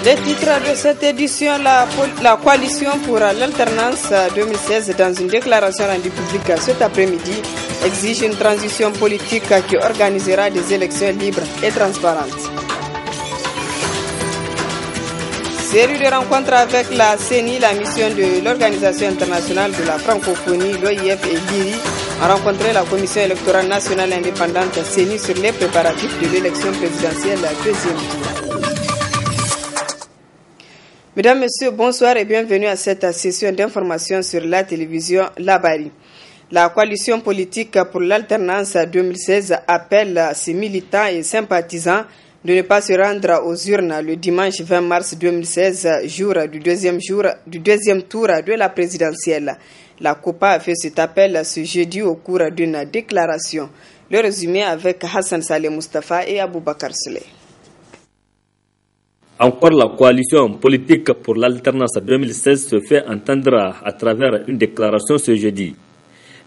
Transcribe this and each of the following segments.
Les titres de cette édition, la coalition pour l'alternance 2016, dans une déclaration rendue publique cet après-midi, exige une transition politique qui organisera des élections libres et transparentes. Série de rencontres avec la CENI, la mission de l'Organisation internationale de la francophonie, l'OIF et l'IRI, ont rencontré la Commission électorale nationale indépendante CENI sur les préparatifs de l'élection présidentielle deuxième tour. Mesdames, Messieurs, bonsoir et bienvenue à cette session d'information sur la télévision Labari. La coalition politique pour l'alternance 2016 appelle ses militants et sympathisants de ne pas se rendre aux urnes le dimanche 20 mars 2016, jour du deuxième tour de la présidentielle. La COPA a fait cet appel ce jeudi au cours d'une déclaration. Le résumé avec Hassan Saleh Mustafa et Aboubakar Souley. Encore la coalition politique pour l'alternance 2016 se fait entendre à travers une déclaration ce jeudi.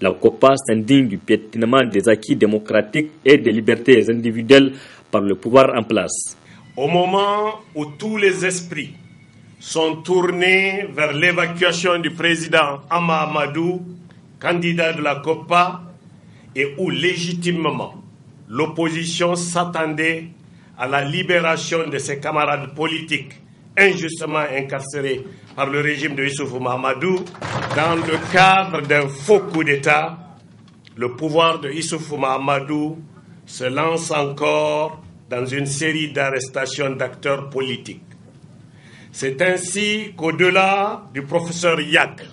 La COPA s'indigne du piétinement des acquis démocratiques et des libertés individuelles par le pouvoir en place. Au moment où tous les esprits sont tournés vers l'évacuation du président Hama Amadou, candidat de la COPA, et où légitimement l'opposition s'attendait à la libération de ses camarades politiques injustement incarcérés par le régime de Issoufou Mahamadou, dans le cadre d'un faux coup d'État, le pouvoir de Issoufou Mahamadou se lance encore dans une série d'arrestations d'acteurs politiques. C'est ainsi qu'au-delà du professeur Yak,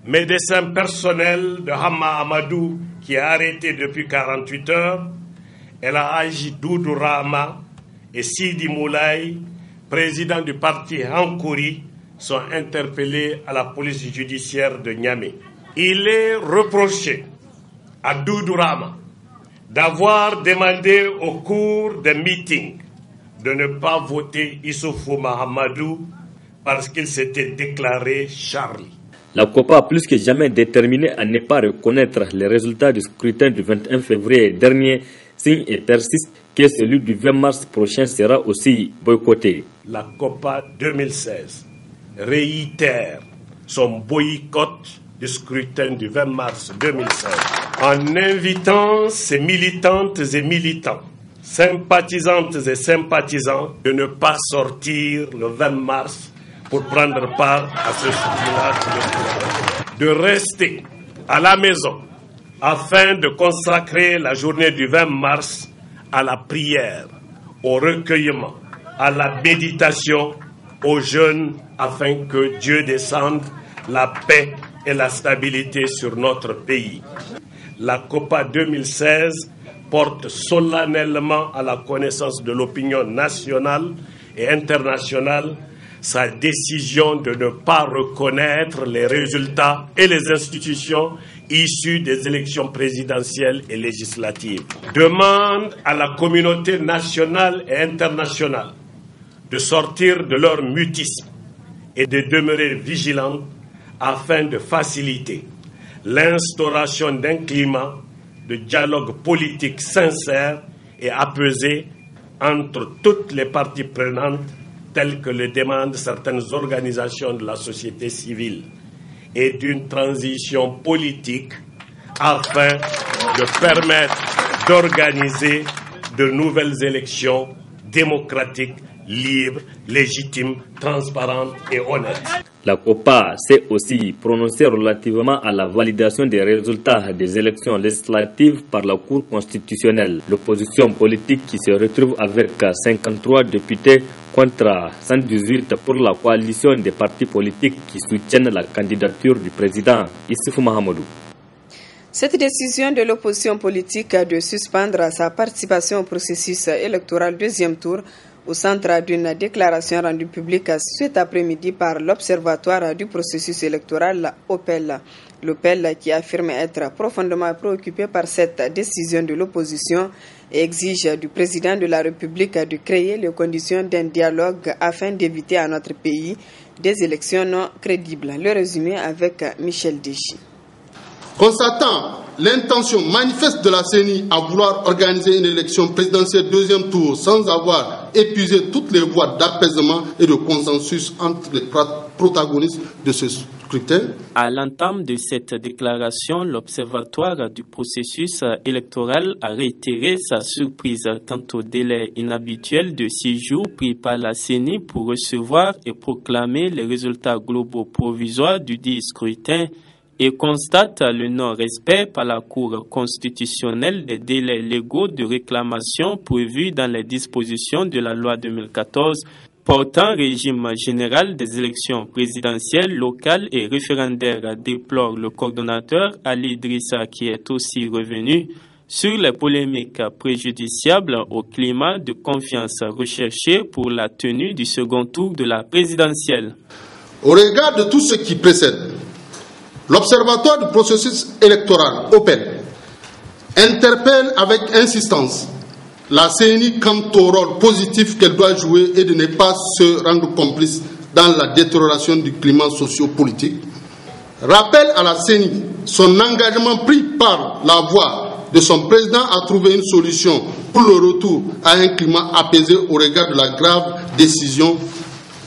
médecin personnel de Hama Amadou, qui est arrêté depuis 48 heures, El Hadji Doudou Rahma et Sidi Moulay, président du parti Hankouri, sont interpellés à la police judiciaire de Niamey. Il est reproché à Doudou Rahma d'avoir demandé au cours des meetings de ne pas voter Issoufou Mahamadou parce qu'il s'était déclaré Charlie. La COPA, plus que jamais déterminée à ne pas reconnaître les résultats du scrutin du 21 février dernier, signe et persiste que celui du 20 mars prochain sera aussi boycotté. La COPA 2016 réitère son boycott du scrutin du 20 mars 2016 en invitant ses militantes et militants, sympathisantes et sympathisants de ne pas sortir le 20 mars pour prendre part à ce scrutin, de rester à la maison afin de consacrer la journée du 20 mars à la prière, au recueillement, à la méditation, au jeûne, afin que Dieu descende la paix et la stabilité sur notre pays. La COPA 2016 porte solennellement à la connaissance de l'opinion nationale et internationale sa décision de ne pas reconnaître les résultats et les institutions issues des élections présidentielles et législatives. Demande à la communauté nationale et internationale de sortir de leur mutisme et de demeurer vigilante afin de faciliter l'instauration d'un climat de dialogue politique sincère et apaisé entre toutes les parties prenantes, telles que le demandent certaines organisations de la société civile, et d'une transition politique afin de permettre d'organiser de nouvelles élections démocratiques, libres, légitimes, transparentes et honnêtes. La COPA s'est aussi prononcée relativement à la validation des résultats des élections législatives par la Cour constitutionnelle. L'opposition politique qui se retrouve avec 53 députés contre 118 pour la coalition des partis politiques qui soutiennent la candidature du président Issoufou Mahamadou. Cette décision de l'opposition politique de suspendre sa participation au processus électoral deuxième tour au centre d'une déclaration rendue publique cet après-midi par l'Observatoire du processus électoral OPEL. L'OPEL qui affirme être profondément préoccupé par cette décision de l'opposition et exige du président de la République de créer les conditions d'un dialogue afin d'éviter à notre pays des élections non crédibles. Le résumé avec Michel Déchi. Constatant l'intention manifeste de la CENI à vouloir organiser une élection présidentielle deuxième tour sans avoir épuiser toutes les voies d'apaisement et de consensus entre les protagonistes de ce scrutin. À l'entame de cette déclaration, l'Observatoire du processus électoral a réitéré sa surprise quant au délai inhabituel de 6 jours pris par la CENI pour recevoir et proclamer les résultats globaux provisoires du dit scrutin et constate le non-respect par la Cour constitutionnelle des délais légaux de réclamation prévus dans les dispositions de la loi 2014 portant régime général des élections présidentielles, locales et référendaires, déplore le coordonnateur Ali Idrissa, qui est aussi revenu sur les polémiques préjudiciables au climat de confiance recherché pour la tenue du second tour de la présidentielle. Au regard de tout ce qui précède, l'Observatoire du processus électoral, OPEL, interpelle avec insistance la CENI quant au rôle positif qu'elle doit jouer et de ne pas se rendre complice dans la détérioration du climat socio-politique. Rappelle à la CENI son engagement pris par la voix de son président à trouver une solution pour le retour à un climat apaisé au regard de la grave décision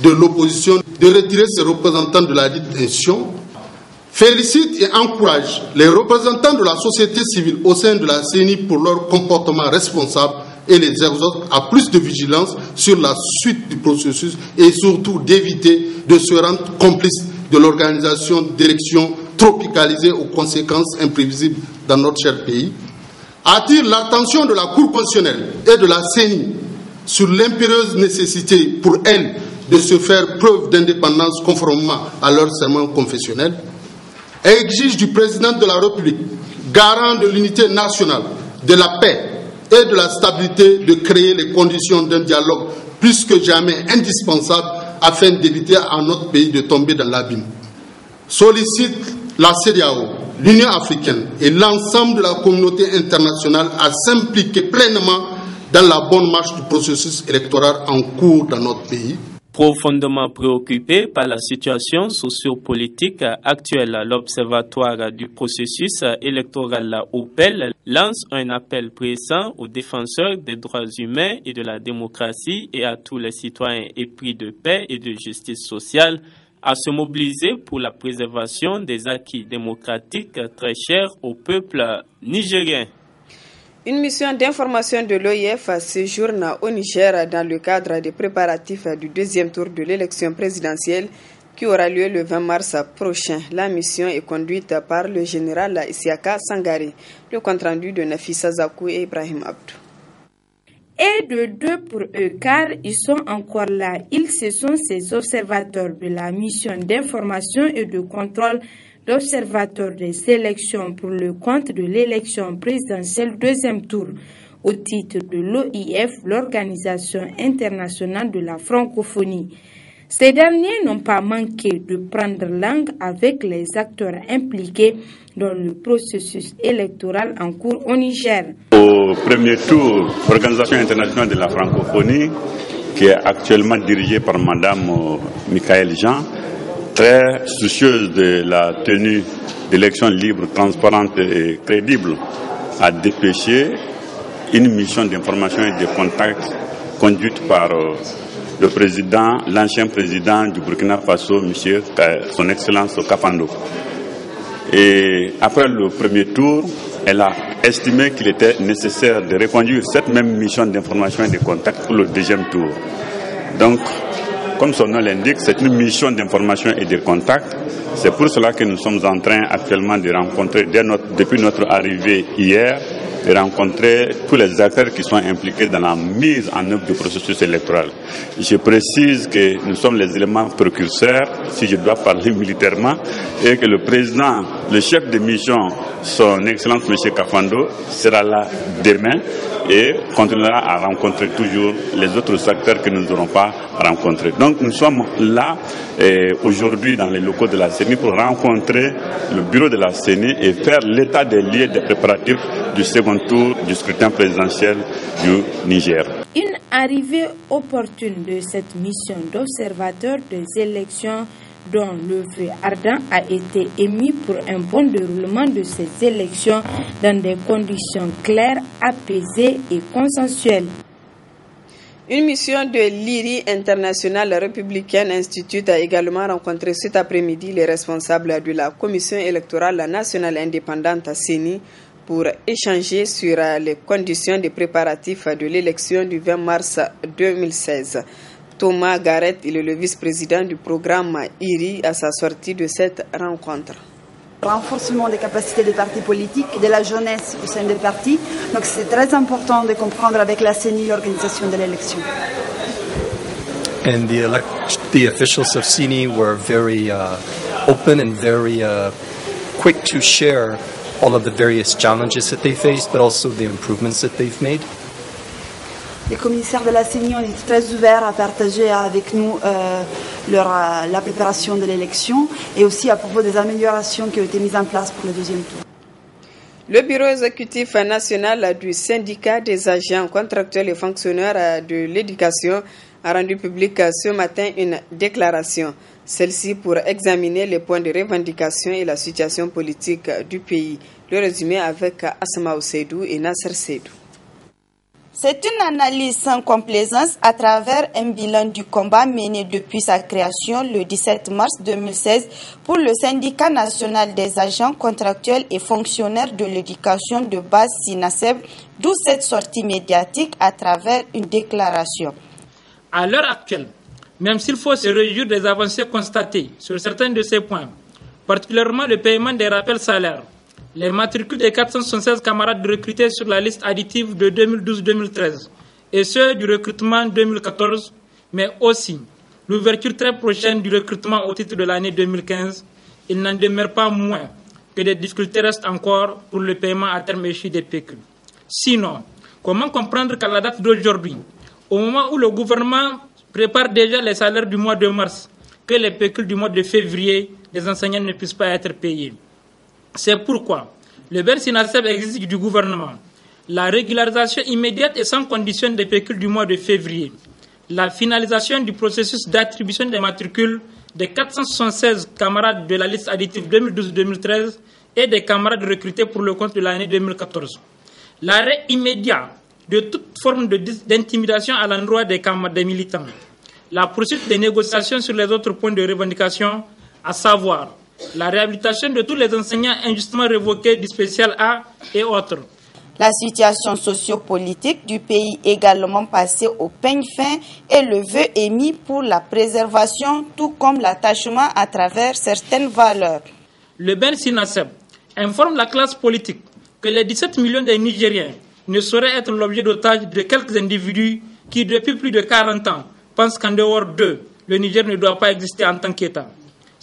de l'opposition de retirer ses représentants de la dite institution. Félicite et encourage les représentants de la société civile au sein de la CENI pour leur comportement responsable et les exhorte à plus de vigilance sur la suite du processus et surtout d'éviter de se rendre complice de l'organisation d'élections tropicalisées aux conséquences imprévisibles dans notre cher pays. Attire l'attention de la Cour constitutionnelle et de la CENI sur l'impérieuse nécessité pour elles de se faire preuve d'indépendance conformément à leur serment confessionnel. Exige du président de la République, garant de l'unité nationale, de la paix et de la stabilité, de créer les conditions d'un dialogue plus que jamais indispensable afin d'éviter à notre pays de tomber dans l'abîme. Sollicite la CEDEAO, l'Union africaine et l'ensemble de la communauté internationale à s'impliquer pleinement dans la bonne marche du processus électoral en cours dans notre pays. Profondément préoccupé par la situation sociopolitique actuelle, l'Observatoire du processus électoral OPEL lance un appel pressant aux défenseurs des droits humains et de la démocratie et à tous les citoyens épris de paix et de justice sociale à se mobiliser pour la préservation des acquis démocratiques très chers au peuple nigérien. Une mission d'information de l'OIF séjourne au Niger dans le cadre des préparatifs du deuxième tour de l'élection présidentielle qui aura lieu le 20 mars prochain. La mission est conduite par le général Isiaka Sangare. Le compte-rendu de Nafissa Zakou et Ibrahim Abdou. Et de deux pour eux, car ils sont encore là. Ce sont ces observateurs de la mission d'information et de contrôle d'observateurs des élections pour le compte de l'élection présidentielle deuxième tour au titre de l'OIF, l'Organisation internationale de la francophonie. Ces derniers n'ont pas manqué de prendre langue avec les acteurs impliqués dans le processus électoral en cours au Niger. Au premier tour, l'Organisation internationale de la francophonie, qui est actuellement dirigée par Madame Michaël Jean, très soucieuse de la tenue d'élections libres, transparentes et crédibles, a dépêché une mission d'information et de contact conduite par le président, l'ancien président du Burkina Faso, monsieur, son Excellence Kafando. Et après le premier tour, elle a estimé qu'il était nécessaire de reconduire cette même mission d'information et de contact pour le deuxième tour. Donc, comme son nom l'indique, c'est une mission d'information et de contact. C'est pour cela que nous sommes en train actuellement de rencontrer, depuis notre arrivée hier, de rencontrer tous les acteurs qui sont impliqués dans la mise en œuvre du processus électoral. Je précise que nous sommes les éléments précurseurs, si je dois parler militairement, et que le président, le chef de mission, son Excellence M. Kafando, sera là demain et continuera à rencontrer toujours les autres acteurs que nous n'aurons pas rencontrés. Donc nous sommes là aujourd'hui dans les locaux de la CENI pour rencontrer le bureau de la CENI et faire l'état des lieux des préparatifs du second tour du scrutin présidentiel du Niger. Une arrivée opportune de cette mission d'observateur des élections dont le feu ardent a été émis pour un bon déroulement de ces élections dans des conditions claires, apaisées et consensuelles. Une mission de l'IRI International Républicaine Institute a également rencontré cet après-midi les responsables de la Commission électorale nationale indépendante CENI pour échanger sur les conditions des préparatifs de l'élection du 20 mars 2016. Thomas Garrett, il est le vice-président du programme IRI à sa sortie de cette rencontre. Renforcement des capacités des partis politiques et de la jeunesse au sein des partis. Donc c'est très important de comprendre avec la CENI l'organisation de l'élection. And the officials of CENI were very open and very quick to share all of the various challenges that they faced, but also the improvements that they've made. Les commissaires de la CENI ont été très ouverts à partager avec nous la préparation de l'élection et aussi à propos des améliorations qui ont été mises en place pour le deuxième tour. Le bureau exécutif national du syndicat des agents contractuels et fonctionnaires de l'éducation a rendu public ce matin une déclaration. Celle-ci pour examiner les points de revendication et la situation politique du pays. Le résumé avec Asma Seydou et Nasser Seydou. C'est une analyse sans complaisance à travers un bilan du combat mené depuis sa création le 17 mars 2016 pour le syndicat national des agents contractuels et fonctionnaires de l'éducation de base SINASEB, d'où cette sortie médiatique à travers une déclaration. À l'heure actuelle, même s'il faut se réjouir des avancées constatées sur certains de ces points, particulièrement le paiement des rappels salaires, les matricules des 476 camarades recrutés sur la liste additive de 2012-2013 et ceux du recrutement 2014, mais aussi l'ouverture très prochaine du recrutement au titre de l'année 2015, il n'en demeure pas moins que des difficultés restent encore pour le paiement à terme échu des pécules. Sinon, comment comprendre qu'à la date d'aujourd'hui, au moment où le gouvernement prépare déjà les salaires du mois de mars, que les pécules du mois de février des enseignants ne puissent pas être payés? C'est pourquoi le BER-SINASEB exige du gouvernement la régularisation immédiate et sans condition des pécules du mois de février, la finalisation du processus d'attribution des matricules des 476 camarades de la liste additive 2012-2013 et des camarades recrutés pour le compte de l'année 2014, l'arrêt immédiat de toute forme d'intimidation à l'endroit des militants, la poursuite des négociations sur les autres points de revendication, à savoir la réhabilitation de tous les enseignants injustement révoqués du spécial A et autres. La situation sociopolitique du pays également passée au peigne fin et le vœu émis pour la préservation, tout comme l'attachement à travers certaines valeurs. Le BER-SINASEB informe la classe politique que les 17 millions de Nigériens ne sauraient être l'objet d'otages de quelques individus qui, depuis plus de 40 ans, pensent qu'en dehors d'eux, le Niger ne doit pas exister en tant qu'État.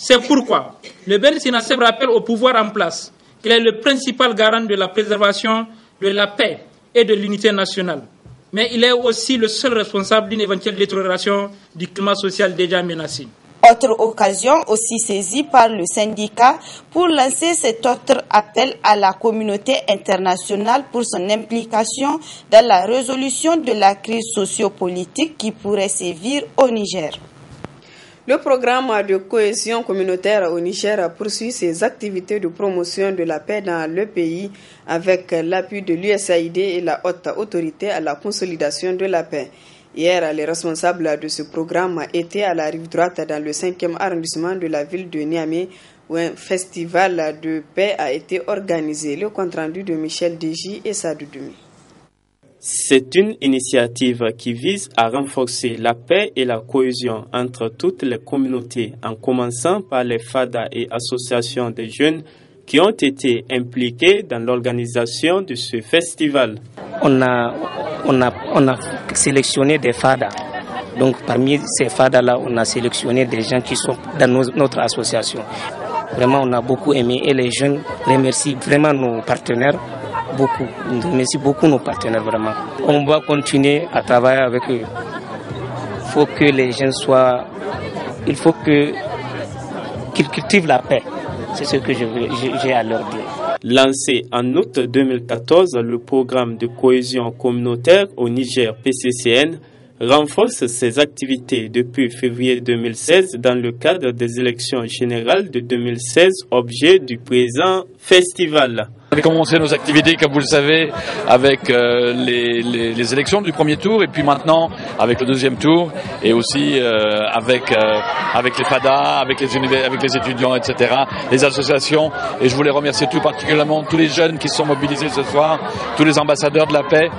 C'est pourquoi le BER-SINASEB rappelle au pouvoir en place qu'il est le principal garant de la préservation de la paix et de l'unité nationale. Mais il est aussi le seul responsable d'une éventuelle détérioration du climat social déjà menacé. Autre occasion aussi saisie par le syndicat pour lancer cet autre appel à la communauté internationale pour son implication dans la résolution de la crise sociopolitique qui pourrait sévir au Niger. Le programme de cohésion communautaire au Niger poursuit ses activités de promotion de la paix dans le pays avec l'appui de l'USAID et la haute autorité à la consolidation de la paix. Hier, les responsables de ce programme étaient à la rive droite dans le 5e arrondissement de la ville de Niamey où un festival de paix a été organisé. Le compte-rendu de Michel Deji et Sadou Doumi. C'est une initiative qui vise à renforcer la paix et la cohésion entre toutes les communautés, en commençant par les FADA et associations de jeunes qui ont été impliqués dans l'organisation de ce festival. On a sélectionné des FADA. Donc parmi ces FADA-là, on a sélectionné des gens qui sont dans notre association. Vraiment, on a beaucoup aimé et les jeunes remercient vraiment nos partenaires. Beaucoup. On remercie beaucoup nos partenaires vraiment. On va continuer à travailler avec eux. Il faut que les jeunes qu'ils cultivent la paix. C'est ce que j'ai à leur dire. Lancé en août 2014, le programme de cohésion communautaire au Niger PCCN renforce ses activités depuis février 2016 dans le cadre des élections générales de 2016, objet du présent festival. On a commencé nos activités, comme vous le savez, avec les élections du premier tour et puis maintenant avec le deuxième tour et aussi avec les FADA, avec les étudiants, etc., les associations. Et je voulais remercier tout particulièrement tous les jeunes qui se sont mobilisés ce soir, tous les ambassadeurs de la paix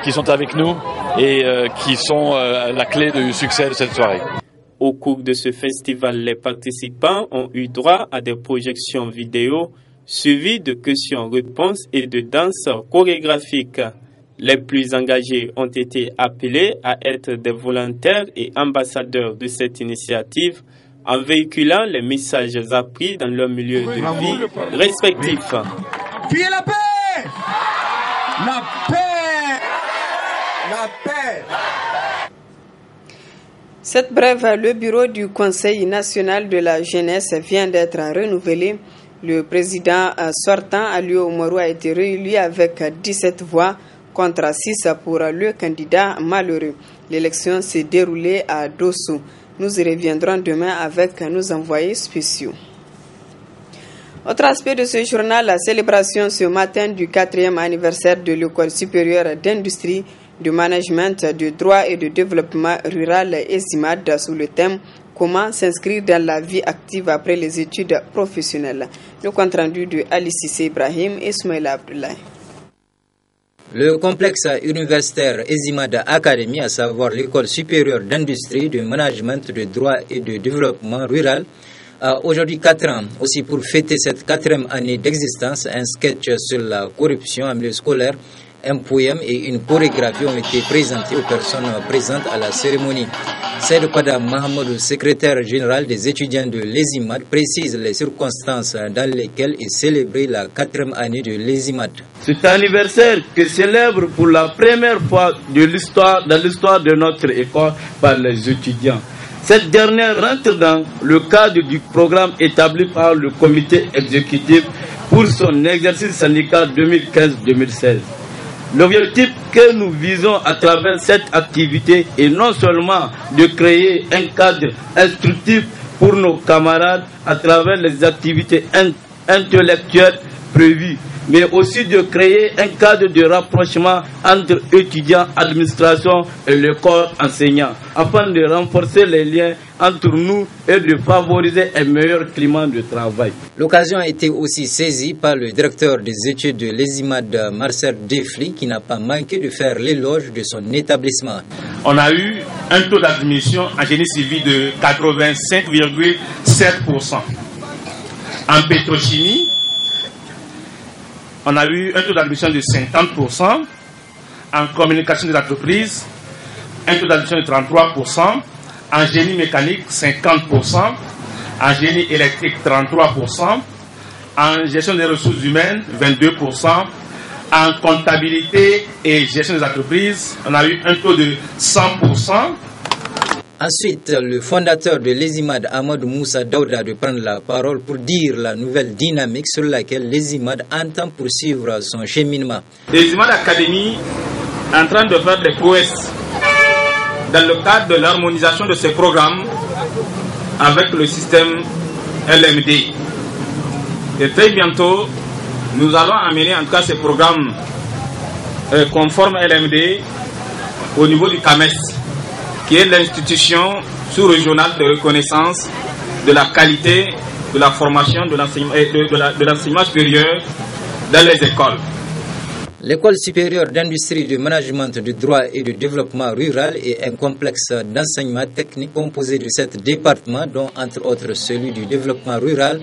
qui sont avec nous et qui sont la clé du succès de cette soirée. Au cours de ce festival, les participants ont eu droit à des projections vidéo suivies de questions-réponses et de danses chorégraphiques. Les plus engagés ont été appelés à être des volontaires et ambassadeurs de cette initiative en véhiculant les messages appris dans leur milieu de vie respectif. Puis la paix! La paix! La paix! Cette brève, le bureau du Conseil national de la jeunesse vient d'être renouvelé. Le président sortant, Aliou Oumarou, a été réélu avec 17 voix contre 6 pour le candidat malheureux. L'élection s'est déroulée à Dosso. Nous y reviendrons demain avec nos envoyés spéciaux. Autre aspect de ce journal, la célébration ce matin du 4e anniversaire de l'École supérieure d'industrie, de management, de droit et de développement rural ESIMAD sous le thème « Comment s'inscrire dans la vie active après les études professionnelles ». Le compte-rendu de Ali Sissé Ibrahim et Soumaïla Abdoulaye. Le complexe universitaire ESIMAD Academy, à savoir l'École supérieure d'industrie, de management, de droit et de développement rural, a aujourd'hui 4 ans. Aussi, pour fêter cette 4e année d'existence, un sketch sur la corruption en milieu scolaire, un poème et une chorégraphie ont été présentés aux personnes présentes à la cérémonie. Saïd Pada Mahamadou, secrétaire général des étudiants de l'ESIMAD, précise les circonstances dans lesquelles est célébrée la 4e année de l'ESIMAD. Cet anniversaire que célèbre pour la première fois dans l'histoire de notre école par les étudiants. Cette dernière rentre dans le cadre du programme établi par le comité exécutif pour son exercice syndical 2015-2016. L'objectif que nous visons à travers cette activité est non seulement de créer un cadre instructif pour nos camarades à travers les activités intellectuelles prévues, mais aussi de créer un cadre de rapprochement entre étudiants, administration et le corps enseignant, afin de renforcer les liens entre nous et de favoriser un meilleur climat de travail. L'occasion a été aussi saisie par le directeur des études de l'ESIMAD, Marcel Defli, qui n'a pas manqué de faire l'éloge de son établissement. On a eu un taux d'admission en génie civil de 85,7%. En pétrochimie, on a eu un taux d'admission de 50%, en communication des entreprises, un taux d'admission de 33%, en génie mécanique 50%, en génie électrique 33%, en gestion des ressources humaines 22%, en comptabilité et gestion des entreprises, on a eu un taux de 100%. Ensuite, le fondateur de l'ESIMAD, Ahmad Moussa Daouda, de prendre la parole pour dire la nouvelle dynamique sur laquelle l'ESIMAD entend poursuivre son cheminement. L'ESIMAD Academy est en train de faire des prouesses dans le cadre de l'harmonisation de ces programmes avec le système LMD. Et très bientôt, nous allons amener en tout cas ces programmes conformes LMD au niveau du CAMES, qui est l'institution sous-régionale de reconnaissance de la qualité de la formation de l'enseignement supérieur dans les écoles. L'École supérieure d'industrie, de management, de droit et de développement rural est un complexe d'enseignement technique composé de 7 départements, dont entre autres celui du développement rural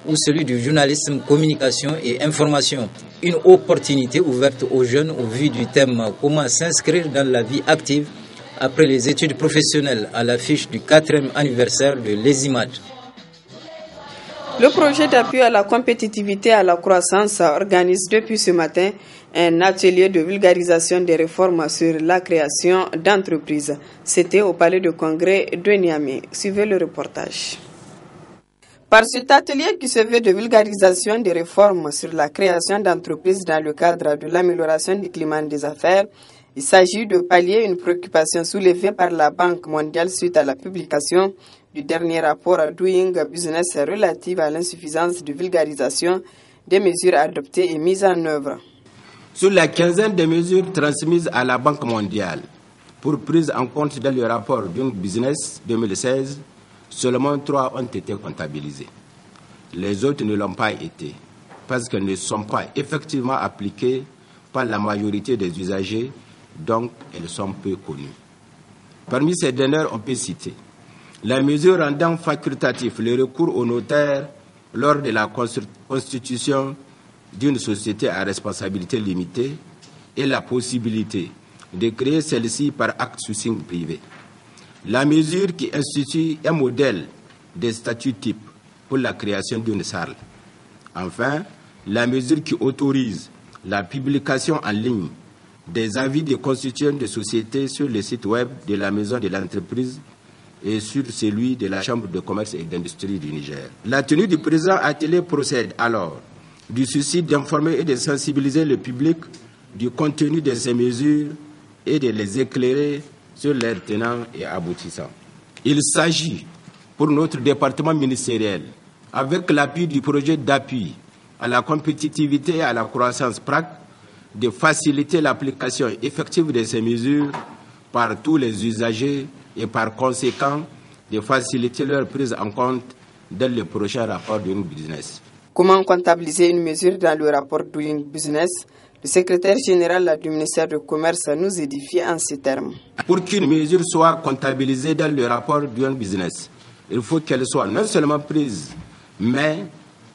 ou celui du journalisme, communication et information. Une opportunité ouverte aux jeunes au vu du thème « Comment s'inscrire dans la vie active » après les études professionnelles, à l'affiche du 4e anniversaire de l'ESIMAD. Le projet d'appui à la compétitivité et à la croissance organise depuis ce matin un atelier de vulgarisation des réformes sur la création d'entreprises. C'était au Palais de Congrès de Niamey. Suivez le reportage. Par cet atelier qui se veut de vulgarisation des réformes sur la création d'entreprises dans le cadre de l'amélioration du climat des affaires, il s'agit de pallier une préoccupation soulevée par la Banque mondiale suite à la publication du dernier rapport Doing Business relative à l'insuffisance de vulgarisation des mesures adoptées et mises en œuvre. Sur la quinzaine de mesures transmises à la Banque mondiale pour prise en compte dans le rapport Doing Business 2016, seulement 3 ont été comptabilisées. Les autres ne l'ont pas été parce qu'elles ne sont pas effectivement appliquées par la majorité des usagers, donc elles sont peu connues. Parmi ces dernières, on peut citer la mesure rendant facultatif le recours au notaire lors de la constitution d'une société à responsabilité limitée et la possibilité de créer celle-ci par acte sous signe privé. La mesure qui institue un modèle de statut type pour la création d'une SARL. Enfin, la mesure qui autorise la publication en ligne des avis de constitution de société sur le site web de la maison de l'entreprise et sur celui de la Chambre de commerce et d'industrie du Niger. La tenue du présent atelier procède alors du souci d'informer et de sensibiliser le public du contenu de ces mesures et de les éclairer sur leurs tenants et aboutissants. Il s'agit pour notre département ministériel, avec l'appui du projet d'appui à la compétitivité et à la croissance PRAC, de faciliter l'application effective de ces mesures par tous les usagers et par conséquent de faciliter leur prise en compte dans le prochain rapport Doing Business. Comment comptabiliser une mesure dans le rapport Doing Business? Le secrétaire général du ministère du Commerce nous édifie en ces termes. Pour qu'une mesure soit comptabilisée dans le rapport Doing Business, il faut qu'elle soit non seulement prise, mais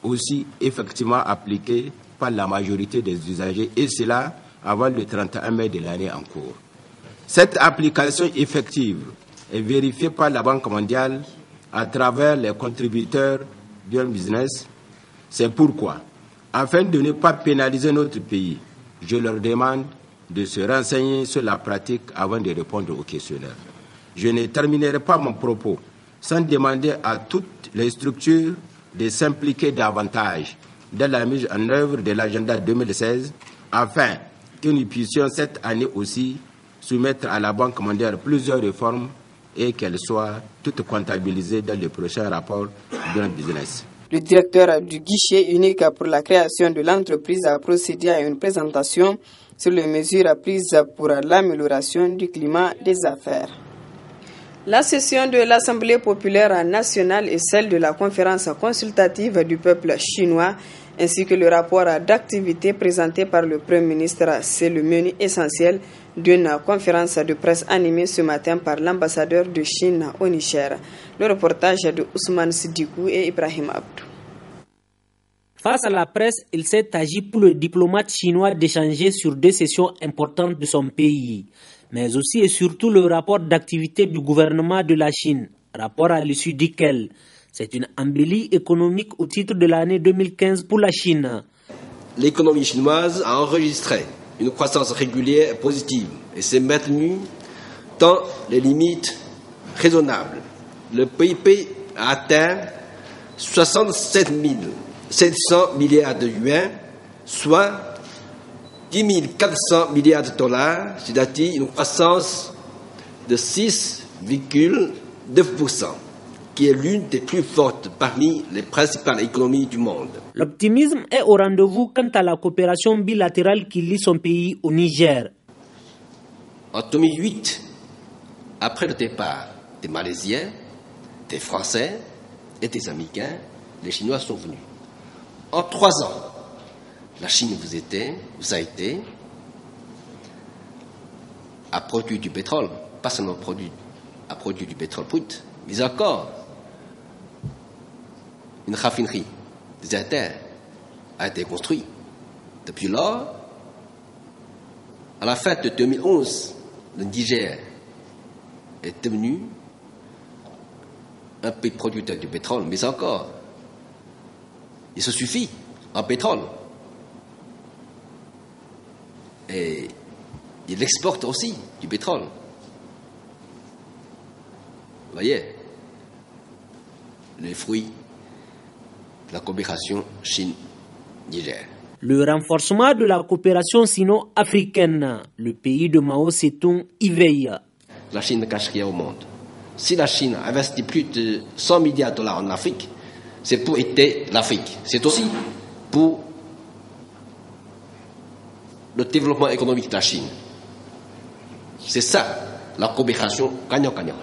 aussi effectivement appliquée par la majorité des usagers, et cela avant le 31 mai de l'année en cours. Cette application effective est vérifiée par la Banque mondiale à travers les contributeurs Doing Business. C'est pourquoi, afin de ne pas pénaliser notre pays, je leur demande de se renseigner sur la pratique avant de répondre aux questionnaires. Je ne terminerai pas mon propos sans demander à toutes les structures de s'impliquer davantage dans la mise en œuvre de l'agenda 2016 afin que nous puissions cette année aussi soumettre à la Banque mondiale plusieurs réformes et qu'elles soient toutes comptabilisées dans le prochain rapport Doing Business. Le directeur du guichet unique pour la création de l'entreprise a procédé à une présentation sur les mesures prises pour l'amélioration du climat des affaires. La session de l'Assemblée populaire nationale et celle de la conférence consultative du peuple chinois ainsi que le rapport d'activité présenté par le Premier ministre, c'est le menu essentiel d'une conférence de presse animée ce matin par l'ambassadeur de Chine au Niger. Le reportage de Ousmane Sidikou et Ibrahim Abdou. Face à la presse, il s'est agi pour le diplomate chinois d'échanger sur 2 sessions importantes de son pays, mais aussi et surtout le rapport d'activité du gouvernement de la Chine, rapport à l'issue duquel c'est une embellie économique au titre de l'année 2015 pour la Chine. L'économie chinoise a enregistré une croissance régulière et positive et s'est maintenue dans les limites raisonnables. Le PIB a atteint 67 700 milliards de yuans, soit 10 400 milliards de dollars, c'est-à-dire une croissance de 6,9%, qui est l'une des plus fortes parmi les principales économies du monde. L'optimisme est au rendez-vous quant à la coopération bilatérale qui lie son pays au Niger. En 2008, après le départ des Malaisiens, des Français et des Américains, les Chinois sont venus. En 3 ans, la Chine vous a été, a produit du pétrole, pas seulement a produit du pétrole brut, mais encore une raffinerie désertaire a été construite. Depuis lors, à la fin de 2011, le Niger est devenu un pays producteur de pétrole, mais encore, il se suffit en pétrole. Et il exporte aussi du pétrole. Vous voyez, les fruits de la coopération Chine-Niger. Le renforcement de la coopération sino-africaine, le pays de Mao Tse-tung y veille. La Chine ne cache rien au monde. Si la Chine investit plus de 100 milliards de dollars en Afrique, c'est pour aider l'Afrique. C'est aussi pour le développement économique de la Chine. C'est ça, la coopération gagnant-gagnant.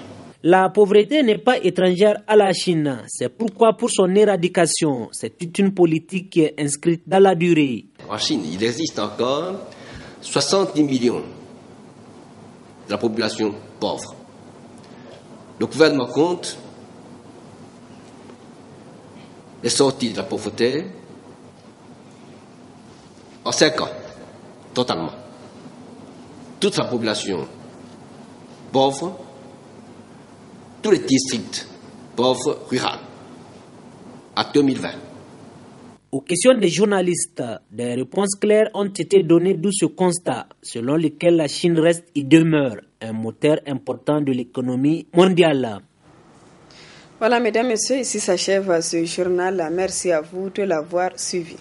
La pauvreté n'est pas étrangère à la Chine. C'est pourquoi, pour son éradication, c'est toute une politique qui est inscrite dans la durée. En Chine, il existe encore 70 millions de la population pauvre. Le gouvernement compte les sorties de la pauvreté en 5 ans, totalement. Toute la population pauvre, tous les districts pauvres ruraux, à 2020. Aux questions des journalistes, des réponses claires ont été données d'où ce constat, selon lequel la Chine reste et demeure un moteur important de l'économie mondiale. Voilà, mesdames, messieurs, ici s'achève ce journal. Merci à vous de l'avoir suivi.